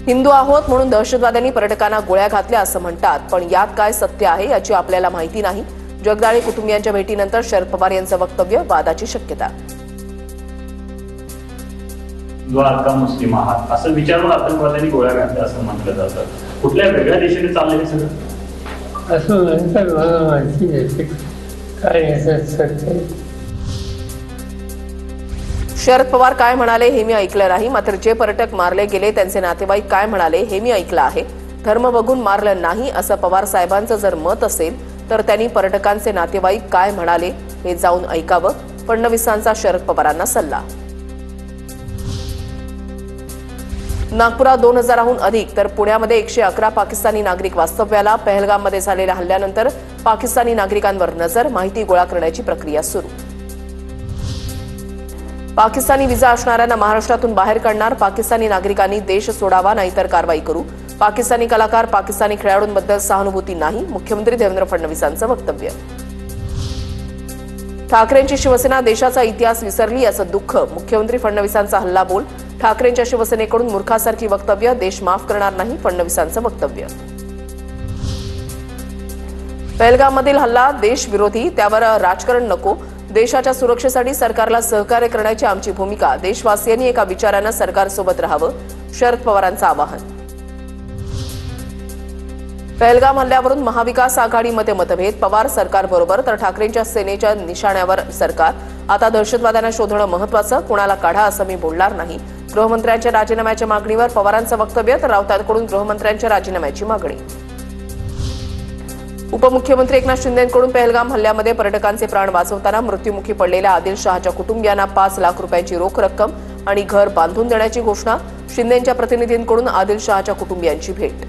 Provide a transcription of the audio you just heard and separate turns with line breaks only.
हिंदू आहोत म्हणून दहशतवाद्यांनी पर्यटकांना गोळ्या घातल्या असं म्हणतात, पण यात काय सत्य आहे याची आपल्याला माहिती नाही। जगदाळे कुटुंबियांच्या भेटीनंतर शरद पवार यांचं वक्तव्य, वादाची शक्यता।
द्वारका मुस्लिम आहात असं विचारून आतंकवाद्यांनी गोळ्या घातल्या असं म्हटलं जातं। कुठल्या वेगळ्या दिशेने चाललंय हे सगळं
असं म्हणतात, मला माहिती नाही काय याचं सत्य।
शरद पवार काय म्हणाले हे मी ऐकलं नाही, मात्र जे पर्यटक मारले गेले त्यांचे नातेवाईक काय म्हणाले हे मी ऐकलं आहे। धर्म बघून मारलं नाही असं पवार साहेबांचं जर मत असेल तर त्यांनी पर्यटकांचे नातेवाईक काय म्हणाले हे जाऊन ऐकावं। फडणवीसांचा शरद पवारांना सल्ला। नागपुरात 2000हून अधिक तर पुण्यामध्ये 111 पाकिस्तानी नागरिक वास्तव्याला। पहलगाममध्ये झालेल्या हल्ल्यानंतर पाकिस्तानी नागरिकांवर नजर, माहिती गोळा करण्याची प्रक्रिया सुरू। पाकिस्तानी व्हिसा असणाऱ्यांना महाराष्ट्रातून बाहेर काढणार, पाकिस्तानी नागरिकांनी देश सोडावा नाहीतर कारवाई करू। पाकिस्तानी कलाकार, पाकिस्तानी खेळाडूंबद्दल सहानुभूती नाही, मुख्यमंत्री देवेंद्र फडणवीसांचं वक्तव्य। ठाकरेंची शिवसेना देशाचा इतिहास विसरली असं दुःख, मुख्यमंत्री फडणवीसांचा हल्लाबोल। ठाकरेंच्या शिवसेनेकडून मूर्खासारखी वक्तव्य, देश माफ करणार नाही, फडणवीसांचं वक्तव्य। पहलगाममधील हल्ला देशविरोधी, त्यावर राजकारण नको। देशाच्या सुरक्षेसाठी सरकारला सहकार्य करण्याची आमची भूमिका, देशवासियांनी एका विचारानं सरकारसोबत राहावं, शरद पवारांचं आवाहन। पहलगाम हल्ल्यावरून महाविकास आघाडीमध्ये मतभेद, पवार सरकारबरोबर तर ठाकरेंच्या सेनेच्या निशाण्यावर सरकार। आता दहशतवाद्यांना शोधणं महत्वाचं, कोणाला काढा असं मी बोलणार नाही। गृहमंत्र्यांच्या राजीनाम्याच्या मागणीवर पवारांचं वक्तव्य, तर राऊतांकडून गृहमंत्र्यांच्या राजीनाम्याची मागणी। उपमुख्यमंत्री एकनाथ शिंदेंकडून पहलगाम हल्ल्यामध्ये पर्यटकांचे प्राण वाचवताना मृत्युमुखी पडलेल्या आदिल शहाच्या कुटुंबियांना 5 लाख रुपयांची रोख रक्कम आणि घर बांधून देण्याची घोषणा। शिंदेंच्या प्रतिनिधींकडून आदिल शहाच्या कुटुंबियांची भेट।